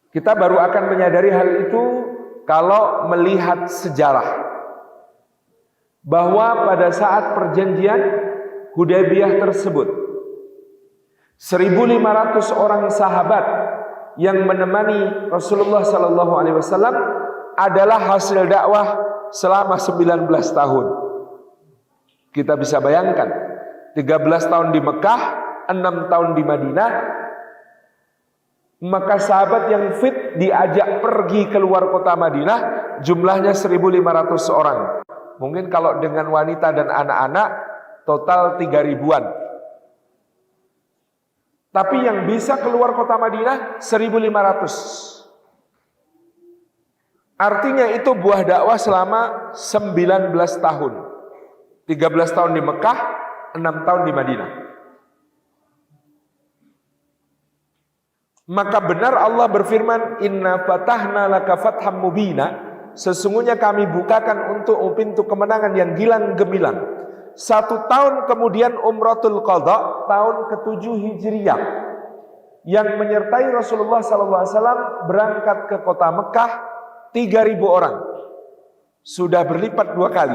Kita baru akan menyadari hal itu kalau melihat sejarah bahwa pada saat perjanjian Hudaybiyah tersebut 1.500 orang sahabat yang menemani Rasulullah sallallahu alaihi wasallam adalah hasil dakwah selama 19 tahun. Kita bisa bayangkan 13 tahun di Mekah, 6 tahun di Madinah. Maka sahabat yang fit diajak pergi keluar kota Madinah jumlahnya 1.500 orang. Mungkin kalau dengan wanita dan anak-anak total 3.000-an. Tapi yang bisa keluar kota Madinah 1.500. Artinya itu buah dakwah selama 19 tahun. 13 tahun di Mekah, 6 tahun di Madinah. Maka benar Allah berfirman, Inna fatahna laka fatham mubina. Sesungguhnya kami bukakan untuk pintu kemenangan yang gilang gemilang. 1 tahun kemudian Umratul Qadha tahun ke-7 Hijriyah yang menyertai Rasulullah SAW berangkat ke kota Mekah 3.000 orang. Sudah berlipat 2 kali.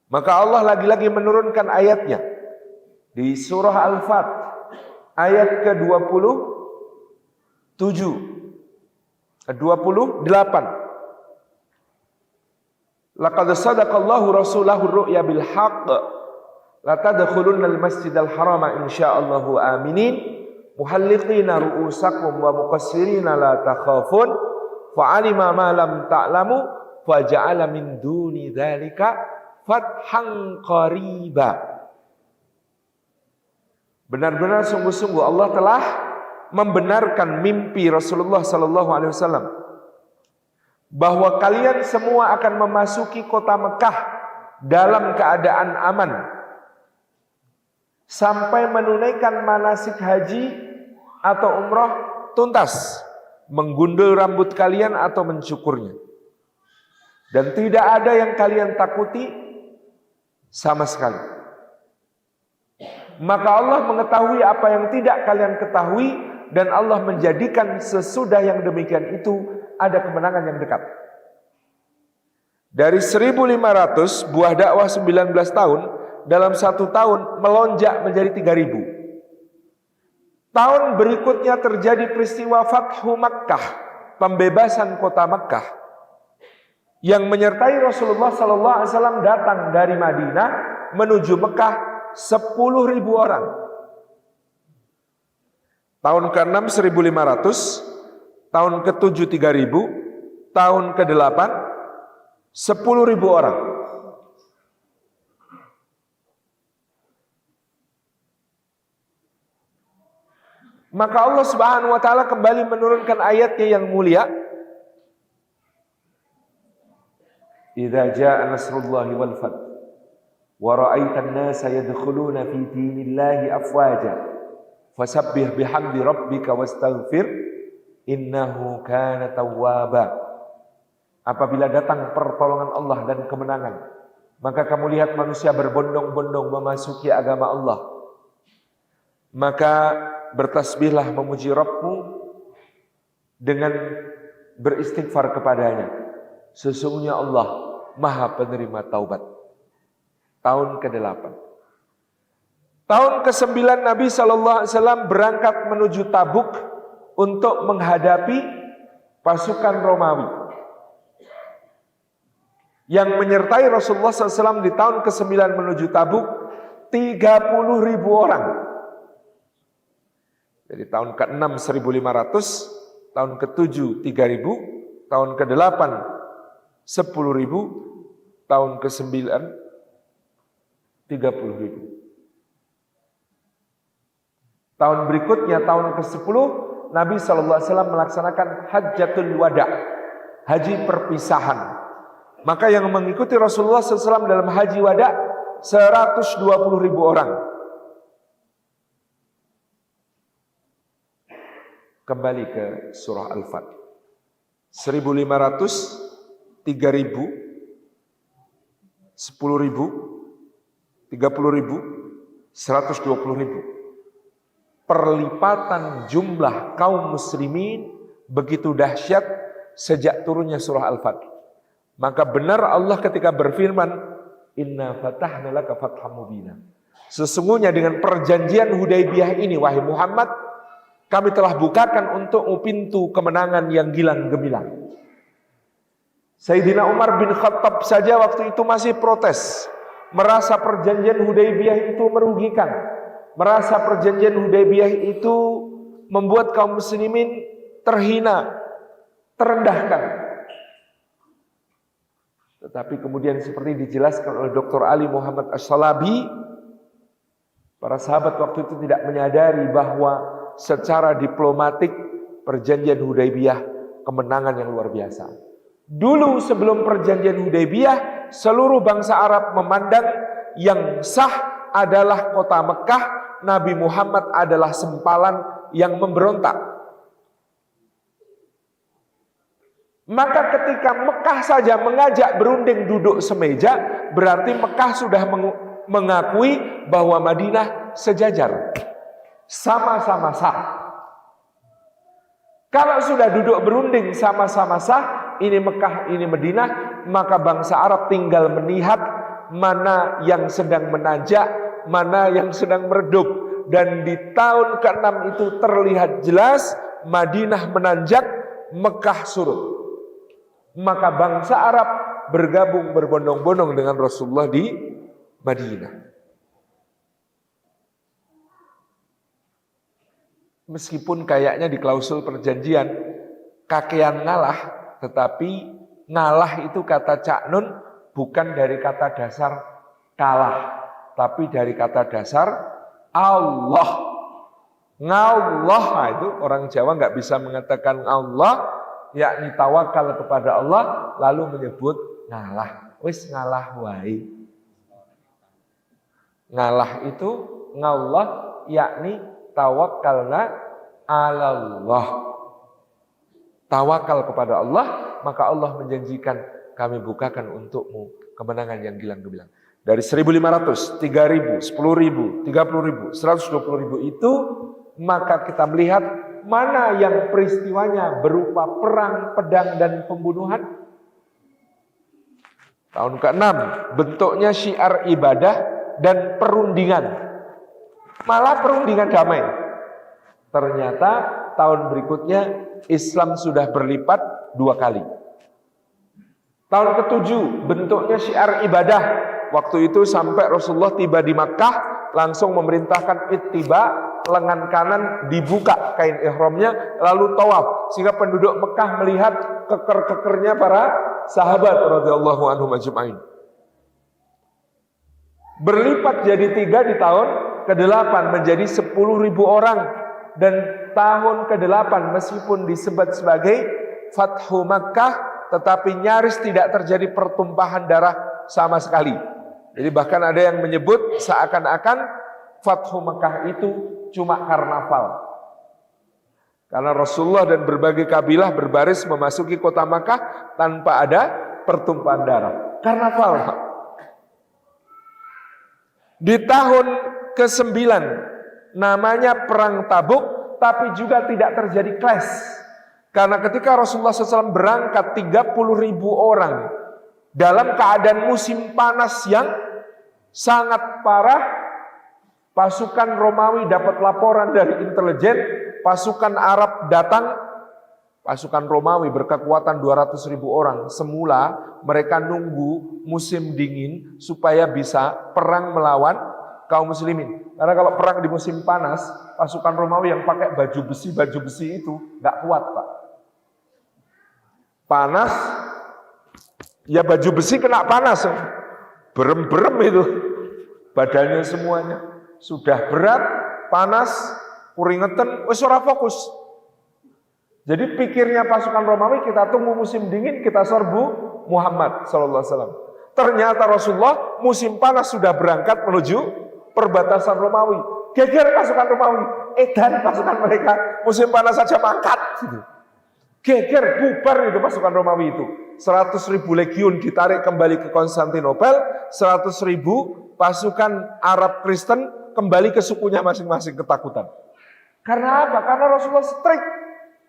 Maka Allah lagi-lagi menurunkan ayatnya di surah Al-Fat ayat ke-28. Laqad sadaqallahu rasulahu ar-ru'ya bil haqq la tadkhulunna al-masjidal harama insyaallahu aminin muhalliqina ru'usakum wa muqassirina la takhafun fa'alima ma lam ta'lamu faja'ala min duni dzalika fathan qariba. Benar-benar sungguh-sungguh Allah telah membenarkan mimpi Rasulullah sallallahu alaihi wasallam bahwa kalian semua akan memasuki kota Mekah dalam keadaan aman sampai menunaikan manasik haji atau umrah tuntas, menggundul rambut kalian atau mencukurnya, dan tidak ada yang kalian takuti sama sekali. Maka Allah mengetahui apa yang tidak kalian ketahui, dan Allah menjadikan sesudah yang demikian itu ada kemenangan yang dekat. Dari 1.500 buah dakwah 19 tahun, dalam 1 tahun melonjak menjadi 3.000. Tahun berikutnya terjadi peristiwa Fathu Makkah, pembebasan kota Makkah, yang menyertai Rasulullah SAW datang dari Madinah menuju Mekah 10.000 orang. Tahun ke-6 1.500, tahun ke-7 3.000, tahun ke-8 10.000 orang. Maka Allah Subhanahu wa taala kembali menurunkan ayatnya yang mulia. Idza jaa nasrullahi wal fath wa ra'aitan nasa yadkhuluna fi dinillahi afwaja fasabbih bihamdi rabbika wastaghfir innahu kana tawwaba. Apabila datang pertolongan Allah dan kemenangan, maka kamu lihat manusia berbondong-bondong memasuki agama Allah, maka bertasbihlah memuji Rabbmu dengan beristighfar kepadanya. Sesungguhnya Allah Maha penerima taubat. Tahun ke-8. Tahun ke-9 Nabi SAW berangkat menuju Tabuk untuk menghadapi pasukan Romawi yang menyertai Rasulullah SAW di tahun ke-9 menuju Tabuk 30.000 orang. Jadi tahun ke-6 1.500, tahun ke-7 3.000, tahun ke-8 10.000, tahun ke-9 30.000. Tahun berikutnya, tahun ke-10, Nabi SAW melaksanakan Hajjatul Wada, haji perpisahan. Maka yang mengikuti Rasulullah SAW dalam haji wada 120.000 orang. Kembali ke surah Al-Fat. 1.500, 3.000, 10.000, 30.000, 120.000. Perlipatan jumlah kaum muslimin begitu dahsyat sejak turunnya surah Al-Fath. Maka benar Allah ketika berfirman, inna fatahna laka fatham mubina. Sesungguhnya dengan perjanjian Hudaybiyah ini, wahai Muhammad, kami telah bukakan untukmu pintu kemenangan yang gilang gemilang. Sayyidina Umar bin Khattab saja waktu itu masih protes, merasa perjanjian Hudaybiyah itu merugikan, merasa perjanjian Hudaybiyah itu membuat kaum muslimin terhina, terendahkan. Tetapi kemudian seperti dijelaskan oleh Dr. Ali Muhammad As-Salabi, para sahabat waktu itu tidak menyadari bahwa secara diplomatik perjanjian Hudaybiyah kemenangan yang luar biasa. Dulu sebelum perjanjian Hudaybiyah, seluruh bangsa Arab memandang yang sah adalah kota Mekah, Nabi Muhammad adalah sempalan yang memberontak. Maka ketika Mekah saja mengajak berunding duduk semeja, berarti Mekah sudah mengakui bahwa Madinah sejajar, sama-sama sah. Kalau sudah duduk berunding sama-sama sah, ini Mekah, ini Madinah, maka bangsa Arab tinggal melihat mana yang sedang menanjak, mana yang sedang meredup. Dan di tahun ke-6 itu terlihat jelas Madinah menanjak, Mekah surut. Maka bangsa Arab bergabung berbondong-bondong dengan Rasulullah di Madinah. Meskipun kayaknya di klausul perjanjian kakean ngalah, tetapi ngalah itu kata Cak Nun bukan dari kata dasar kalah, tapi dari kata dasar Allah. Ngallah, nah itu orang Jawa nggak bisa mengatakan Allah, yakni tawakal kepada Allah, lalu menyebut ngalah. Wis ngalah wae. Ngalah itu ngallah, yakni tawakalna alallah. Tawakal kepada Allah, maka Allah menjanjikan kami bukakan untukmu kemenangan yang gilang gemilang. Dari 1.500, 3.000, 10.000, 30.000, 120.000 itu, maka kita melihat mana yang peristiwanya berupa perang, pedang, dan pembunuhan. Tahun ke-6 bentuknya syiar ibadah dan perundingan. Malah perundingan damai. Ternyata tahun berikutnya Islam sudah berlipat 2 kali. Tahun ke-7 bentuknya syiar ibadah. Waktu itu sampai Rasulullah tiba di Makkah, langsung memerintahkan ittiba, lengan kanan dibuka kain ihramnya, lalu tawaf, sehingga penduduk Mekah melihat keker-kekernya para sahabat radhiyallahu anhum ajma'in. Berlipat jadi 3 di tahun ke-8 menjadi 10.000 orang, dan tahun ke-8 meskipun disebut sebagai Fathu Makkah, tetapi nyaris tidak terjadi pertumpahan darah sama sekali. Jadi bahkan ada yang menyebut seakan-akan Fathu Makkah itu cuma karnaval. Karena Rasulullah dan berbagai kabilah berbaris memasuki kota Makkah tanpa ada pertumpahan darah. Karnaval. Di tahun ke-9 namanya Perang Tabuk, tapi juga tidak terjadi clash. Karena ketika Rasulullah SAW berangkat 30.000 orang dalam keadaan musim panas yang sangat parah, pasukan Romawi dapat laporan dari intelijen, pasukan Arab datang, pasukan Romawi berkekuatan 200.000 orang. Semula mereka nunggu musim dingin supaya bisa perang melawan kaum muslimin. Karena kalau perang di musim panas, pasukan Romawi yang pakai baju besi itu nggak kuat, Pak. Panas, ya baju besi kena panas, berem-berem itu badannya semuanya. Sudah berat, panas, kuringetan, wis ora fokus. Jadi pikirnya pasukan Romawi, kita tunggu musim dingin, kita serbu Muhammad sallallahu alaihi wasallam. Ternyata Rasulullah musim panas sudah berangkat menuju perbatasan Romawi. Geger pasukan Romawi, edan pasukan mereka, musim panas saja mangkat. Geger, bubar itu pasukan Romawi itu. 100.000 legiun ditarik kembali ke Konstantinopel, 100.000 pasukan Arab Kristen kembali ke sukunya masing-masing ketakutan. Karena apa? Karena Rasulullah strict.